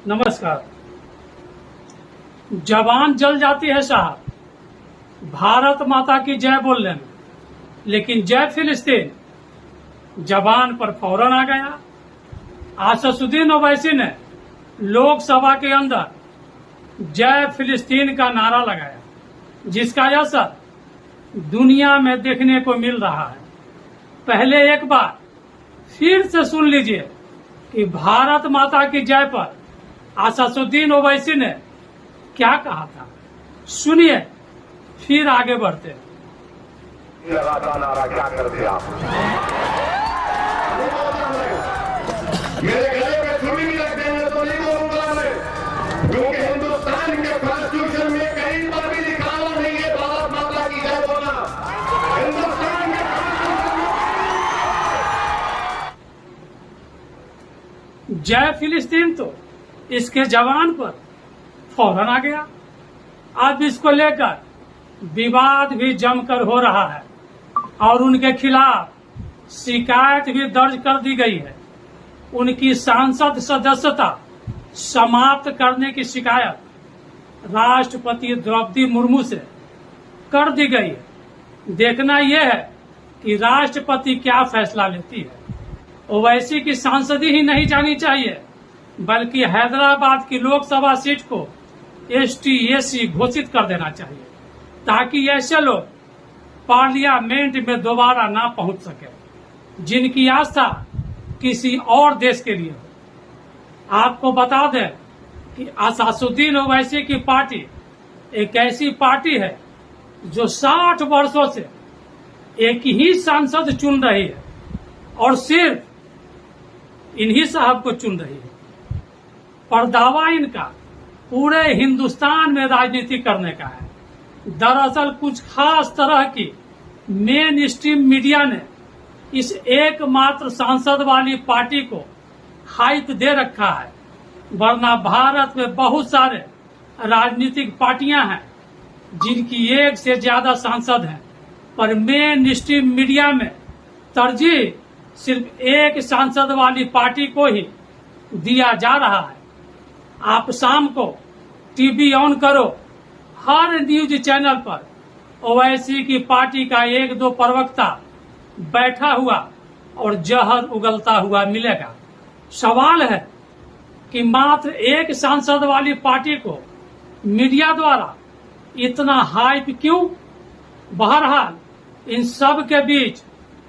नमस्कार। जवान जल जाती है साहब, भारत माता की जय बोल लेना, लेकिन जय फिलिस्तीन जवान पर फौरन आ गया। असदुद्दीन ओवैसी ने लोकसभा के अंदर जय फिलिस्तीन का नारा लगाया, जिसका असर दुनिया में देखने को मिल रहा है। पहले एक बार फिर से सुन लीजिए कि भारत माता की जय पर असदुद्दीन ओवैसी ने क्या कहा था। सुनिए, फिर आगे बढ़ते हैं। लगातार नारा क्या कर दिया। मेरे गले में छुरी भी रख देंगे तो नहीं बोलूंगा मैं, क्योंकि हिंदुस्तान के कॉन्स्टिट्यूशन में कहीं पर भी लिखा हुआ नहीं है भारत माता की जय बोलना। हिंदुस्तान के जय फिलिस्तीन तो इसके जवान पर फौरन आ गया। अब इसको लेकर विवाद भी जमकर हो रहा है और उनके खिलाफ शिकायत भी दर्ज कर दी गई है। उनकी सांसद सदस्यता समाप्त करने की शिकायत राष्ट्रपति द्रौपदी मुर्मू से कर दी गई है। देखना यह है कि राष्ट्रपति क्या फैसला लेती है। ओवैसी की सांसदी ही नहीं जानी चाहिए, बल्कि हैदराबाद की लोकसभा सीट को ST/SC घोषित कर देना चाहिए, ताकि ऐसे लोग पार्लियामेंट में दोबारा ना पहुंच सके जिनकी आस्था किसी और देश के लिए हो। आपको बता दें कि असदुद्दीन ओवैसी की पार्टी एक ऐसी पार्टी है जो 60 वर्षों से एक ही सांसद चुन रही है और सिर्फ इन्हीं साहब को चुन रही है। पर दावा इनका पूरे हिंदुस्तान में राजनीति करने का है। दरअसल कुछ खास तरह की मेन स्ट्रीम मीडिया ने इस एकमात्र सांसद वाली पार्टी को हाइप दे रखा है, वरना भारत में बहुत सारे राजनीतिक पार्टियां हैं जिनकी एक से ज्यादा सांसद हैं, पर मेन स्ट्रीम मीडिया में तरजीह सिर्फ एक सांसद वाली पार्टी को ही दिया जा रहा है। आप शाम को टीवी ऑन करो, हर न्यूज चैनल पर ओवैसी की पार्टी का 1-2 प्रवक्ता बैठा हुआ और जहर उगलता हुआ मिलेगा। सवाल है कि मात्र एक सांसद वाली पार्टी को मीडिया द्वारा इतना हाइप क्यों? बहरहाल इन सब के बीच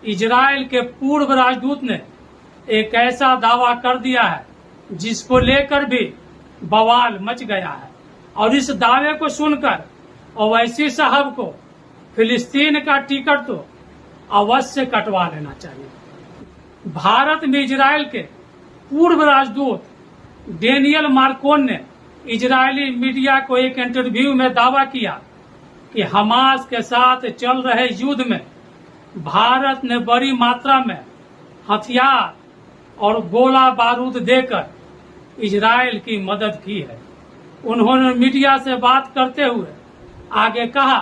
इजराइल के पूर्व राजदूत ने एक ऐसा दावा कर दिया है जिसको लेकर भी बवाल मच गया है, और इस दावे को सुनकर ओवैसी साहब को फिलिस्तीन का टिकट तो अवश्य कटवा लेना चाहिए। भारत में इजराइल के पूर्व राजदूत डेनियल मार्कोन ने इजरायली मीडिया को एक इंटरव्यू में दावा किया कि हमास के साथ चल रहे युद्ध में भारत ने बड़ी मात्रा में हथियार और गोला बारूद देकर इजराइल की मदद की है। उन्होंने मीडिया से बात करते हुए आगे कहा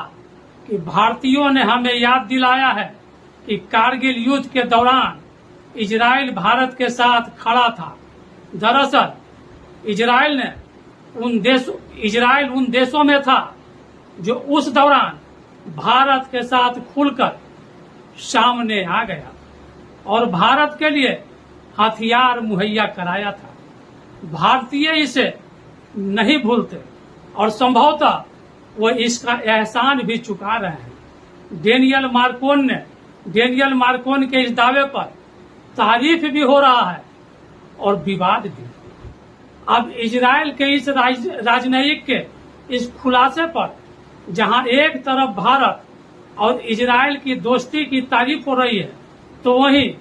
कि भारतीयों ने हमें याद दिलाया है कि कारगिल युद्ध के दौरान इजराइल भारत के साथ खड़ा था। दरअसल इजराइल उन देशों में था जो उस दौरान भारत के साथ खुलकर सामने आ गया और भारत के लिए हथियार मुहैया कराया था। भारतीय इसे नहीं भूलते और संभवतः वो इसका एहसान भी चुका रहे हैं। डेनियल मार्कोन के इस दावे पर तारीफ भी हो रहा है और विवाद भी। अब इजराइल के इस राजनयिक के इस खुलासे पर जहां एक तरफ भारत और इजराइल की दोस्ती की तारीफ हो रही है, तो वहीं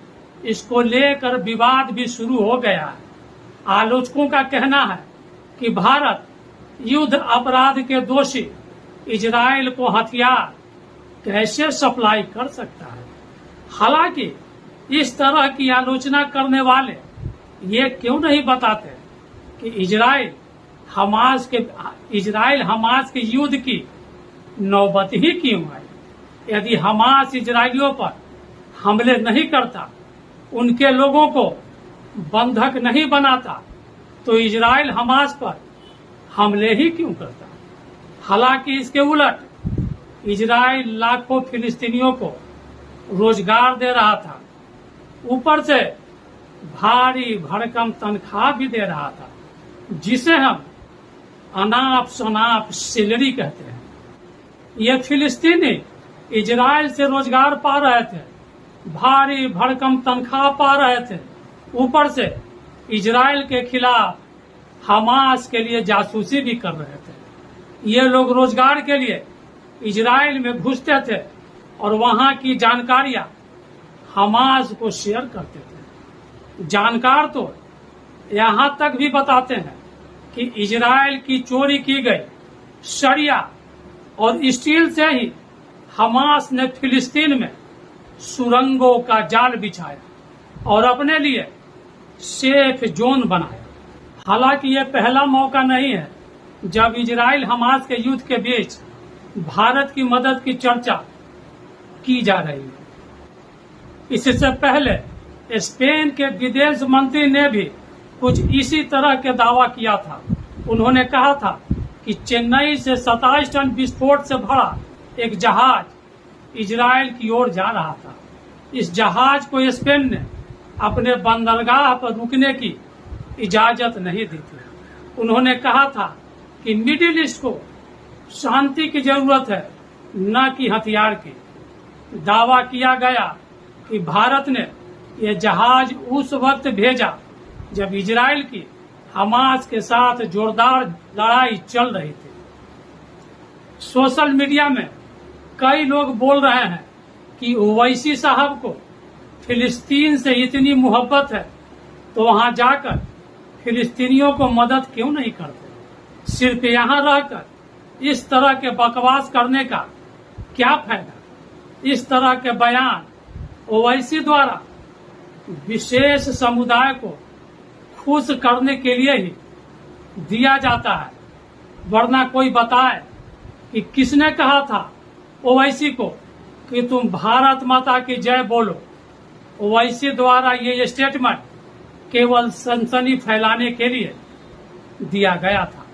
इसको लेकर विवाद भी शुरू हो गया है। आलोचकों का कहना है कि भारत युद्ध अपराध के दोषी इजराइल को हथियार कैसे सप्लाई कर सकता है। हालांकि इस तरह की आलोचना करने वाले ये क्यों नहीं बताते कि इजराइल हमास के युद्ध की नौबत ही क्यों आई। यदि हमास इजरायलियों पर हमले नहीं करता, उनके लोगों को बंधक नहीं बनाता, तो इजराइल हमास पर हमले ही क्यों करता? हालांकि इसके उलट इजराइल लाखों फिलिस्तीनियों को रोजगार दे रहा था, ऊपर से भारी भरकम तनख्वाह भी दे रहा था, जिसे हम अनाप शनाप सैलरी कहते हैं। ये फिलिस्तीनी इजराइल से रोजगार पा रहे थे, भारी भरकम तनख्वाह पा रहे थे, ऊपर से इजराइल के खिलाफ हमास के लिए जासूसी भी कर रहे थे। ये लोग रोजगार के लिए इजराइल में घुसते थे और वहां की जानकारियां हमास को शेयर करते थे। जानकार तो यहां तक भी बताते हैं कि इजराइल की चोरी की गई सरिया और स्टील से ही हमास ने फिलिस्तीन में सुरंगों का जाल बिछाया और अपने लिए सेफ जोन बनाया। हालांकि यह पहला मौका नहीं है जब इजराइल हमास के युद्ध के बीच भारत की मदद की चर्चा की जा रही है। इससे पहले स्पेन के विदेश मंत्री ने भी कुछ इसी तरह के दावा किया था। उन्होंने कहा था कि चेन्नई से 27 टन विस्फोट से भरा एक जहाज इजराइल की ओर जा रहा था। इस जहाज को स्पेन ने अपने बंदरगाह पर रुकने की इजाजत नहीं दी थी। उन्होंने कहा था कि मिडिल ईस्ट को शांति की जरूरत है, न कि हथियार की। दावा किया गया कि भारत ने यह जहाज उस वक्त भेजा जब इजराइल की हमास के साथ जोरदार लड़ाई चल रही थी। सोशल मीडिया में कई लोग बोल रहे हैं कि ओवैसी साहब को फिलिस्तीन से इतनी मोहब्बत है तो वहां जाकर फिलिस्तीनियों को मदद क्यों नहीं करते? सिर्फ यहां रहकर इस तरह के बकवास करने का क्या फायदा? इस तरह के बयान ओवैसी द्वारा विशेष समुदाय को खुश करने के लिए ही दिया जाता है, वरना कोई बताए कि किसने कहा था ओवैसी को कि तुम भारत माता की जय बोलो। ओवैसी द्वारा ये स्टेटमेंट केवल सनसनी फैलाने के लिए दिया गया था।